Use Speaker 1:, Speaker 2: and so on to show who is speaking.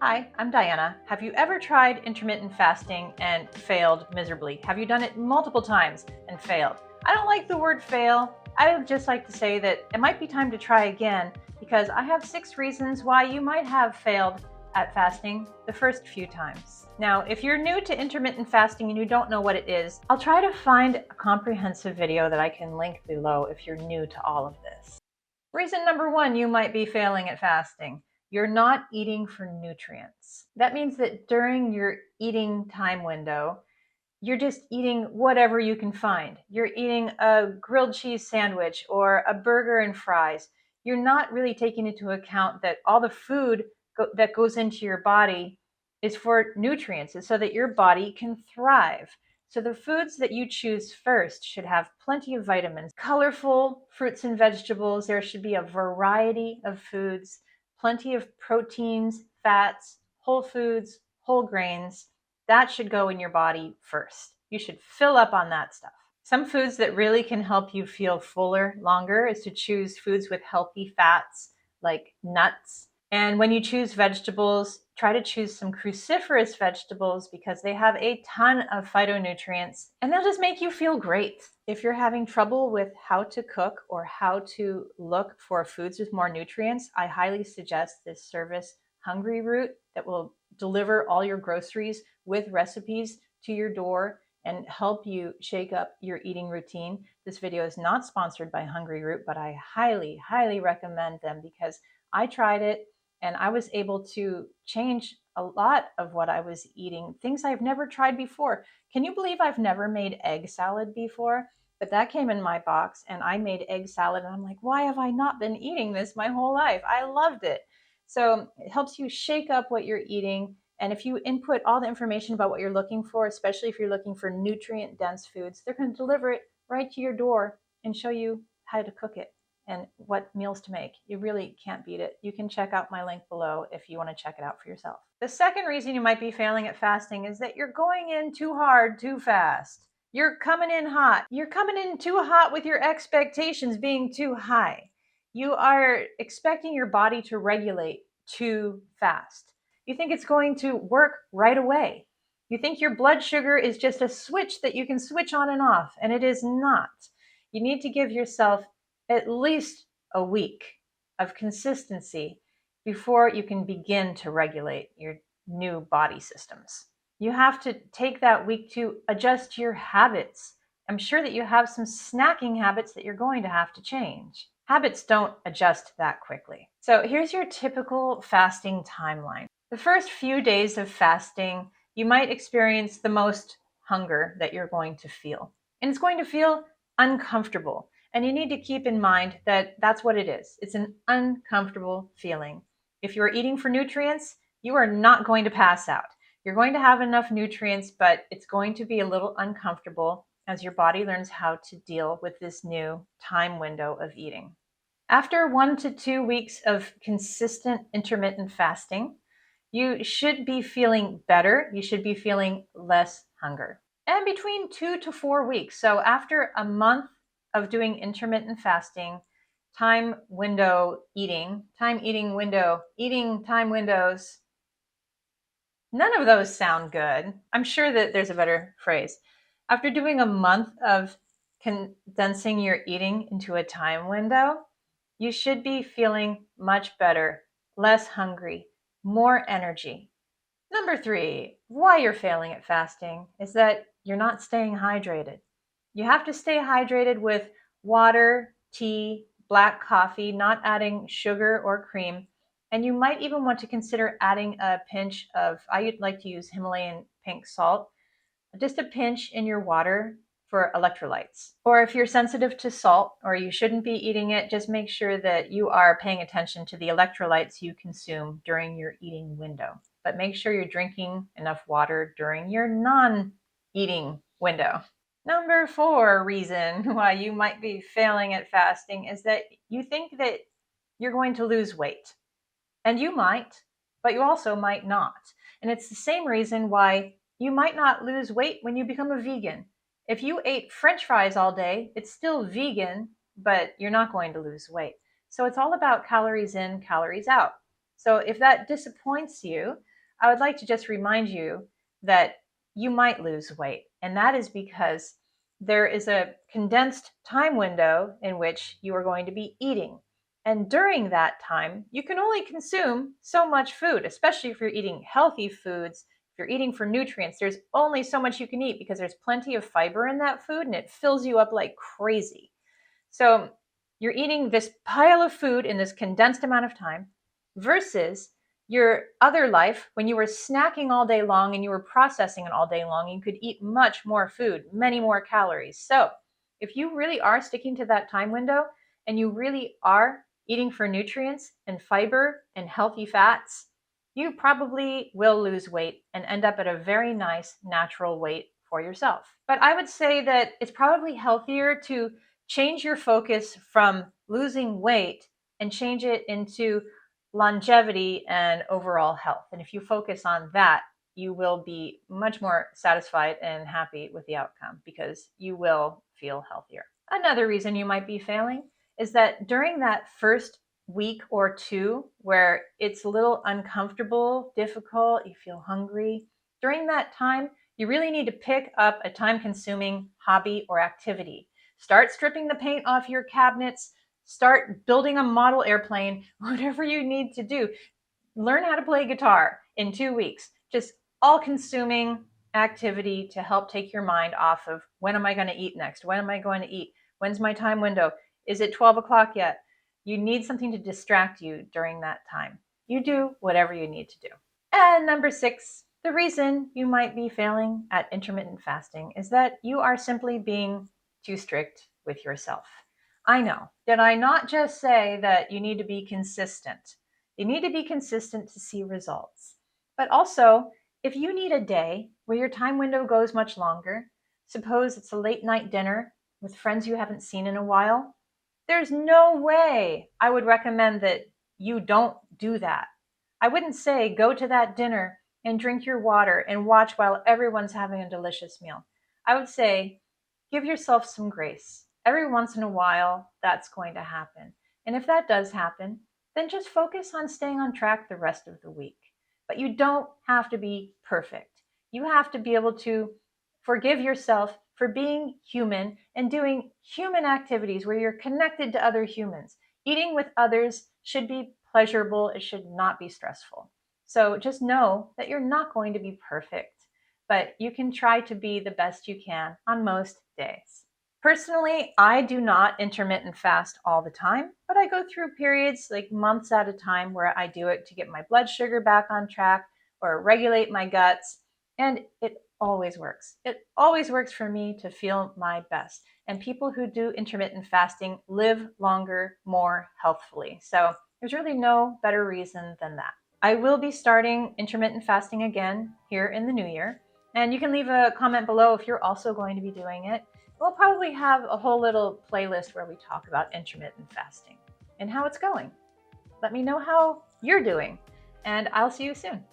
Speaker 1: Hi, I'm Diana. Have you ever tried intermittent fasting and failed miserably? Have you done it multiple times and failed? I don't like the word fail. I would just like to say that it might be time to try again because I have 6 reasons why you might have failed at fasting the first few times. Now, if you're new to intermittent fasting and you don't know what it is, I'll try to find a comprehensive video that I can link below if you're new to all of this. Reason number 1 you might be failing at fasting. You're not eating for nutrients. That means that during your eating time window, you're just eating whatever you can find. You're eating a grilled cheese sandwich or a burger and fries. You're not really taking into account that all the food that goes into your body is for nutrients and so that your body can thrive. So the foods that you choose first should have plenty of vitamins, colorful fruits and vegetables. There should be a variety of foods, plenty of proteins, fats, whole foods, whole grains. That should go in your body first. You should fill up on that stuff. Some foods that really can help you feel fuller longer is to choose foods with healthy fats like nuts. And when you choose vegetables, try to choose some cruciferous vegetables because they have a ton of phytonutrients and they'll just make you feel great. If you're having trouble with how to cook or how to look for foods with more nutrients, I highly suggest this service, Hungry Root, that will deliver all your groceries with recipes to your door and help you shake up your eating routine. This video is not sponsored by Hungry Root, but I highly, highly recommend them because I tried it and I was able to change a lot of what I was eating, things I've never tried before. Can you believe I've never made egg salad before? But that came in my box and I made egg salad and I'm like, why have I not been eating this my whole life? I loved it. So it helps you shake up what you're eating. And if you input all the information about what you're looking for, especially if you're looking for nutrient dense foods, they're going to deliver it right to your door and show you how to cook it and what meals to make. You really can't beat it. You can check out my link below if you want to check it out for yourself. The second reason you might be failing at fasting is that you're going in too hard too fast. You're coming in hot. You're coming in too hot with your expectations being too high. You are expecting your body to regulate too fast. You think it's going to work right away. You think your blood sugar is just a switch that you can switch on and off, and it is not. You need to give yourself at least a week of consistency before you can begin to regulate your new body systems. You have to take that week to adjust your habits. I'm sure that you have some snacking habits that you're going to have to change. Habits don't adjust that quickly. So here's your typical fasting timeline. The first few days of fasting, you might experience the most hunger that you're going to feel. And it's going to feel uncomfortable. And you need to keep in mind that that's what it is. It's an uncomfortable feeling. If you're eating for nutrients, you are not going to pass out. You're going to have enough nutrients, but it's going to be a little uncomfortable as your body learns how to deal with this new time window of eating. After 1 to 2 weeks of consistent intermittent fasting, you should be feeling better. You should be feeling less hunger. And between 2 to 4 weeks, so after a month of doing intermittent fasting, time window eating, time eating window, eating time windows, none of those sound good. I'm sure that there's a better phrase. After doing a month of condensing your eating into a time window, you should be feeling much better, less hungry, more energy. Number 3, why you're failing at fasting is that you're not staying hydrated. You have to stay hydrated with water, tea, black coffee, not adding sugar or cream. And you might even want to consider adding a pinch of, I like to use Himalayan pink salt, just a pinch in your water for electrolytes. Or if you're sensitive to salt or you shouldn't be eating it, just make sure that you are paying attention to the electrolytes you consume during your eating window. But make sure you're drinking enough water during your non-eating window. Number 4 reason why you might be failing at fasting is that you think that you're going to lose weight. And you might, but you also might not. And it's the same reason why you might not lose weight when you become a vegan. If you ate French fries all day, it's still vegan, but you're not going to lose weight. So it's all about calories in, calories out. So if that disappoints you, I would like to just remind you that you might lose weight. And that is because there is a condensed time window in which you are going to be eating. And during that time, you can only consume so much food, especially if you're eating healthy foods. If you're eating for nutrients, there's only so much you can eat because there's plenty of fiber in that food and it fills you up like crazy. So you're eating this pile of food in this condensed amount of time versus your other life when you were snacking all day long and you were processing it all day long. You could eat much more food, many more calories. So if you really are sticking to that time window and you really are eating for nutrients and fiber and healthy fats, you probably will lose weight and end up at a very nice natural weight for yourself. But I would say that it's probably healthier to change your focus from losing weight and change it into longevity and overall health. And if you focus on that, you will be much more satisfied and happy with the outcome because you will feel healthier. Another reason you might be failing is that during that first week or two where it's a little uncomfortable, difficult, you feel hungry, during that time, you really need to pick up a time-consuming hobby or activity. Start stripping the paint off your cabinets, start building a model airplane, whatever you need to do. Learn how to play guitar in 2 weeks. Just all-consuming activity to help take your mind off of when am I going to eat next? When am I going to eat? When's my time window? Is it 12 o'clock yet? You need something to distract you during that time. You do whatever you need to do. And number 6, the reason you might be failing at intermittent fasting is that you are simply being too strict with yourself. I know. Did I not just say that you need to be consistent? You need to be consistent to see results. But also, if you need a day where your time window goes much longer, suppose it's a late night dinner with friends you haven't seen in a while, there's no way I would recommend that you don't do that. I wouldn't say go to that dinner and drink your water and watch while everyone's having a delicious meal. I would say give yourself some grace. Every once in a while, that's going to happen. And if that does happen, then just focus on staying on track the rest of the week. But you don't have to be perfect. You have to be able to forgive yourself for being human and doing human activities where you're connected to other humans. Eating with others should be pleasurable, it should not be stressful. So just know that you're not going to be perfect, but you can try to be the best you can on most days. Personally, I do not intermittent fast all the time, but I go through periods like months at a time where I do it to get my blood sugar back on track or regulate my guts, and it always works. It always works for me to feel my best. And people who do intermittent fasting live longer, more healthfully. So there's really no better reason than that. I will be starting intermittent fasting again here in the new year. And you can leave a comment below if you're also going to be doing it. We'll probably have a whole little playlist where we talk about intermittent fasting and how it's going. Let me know how you're doing, and I'll see you soon.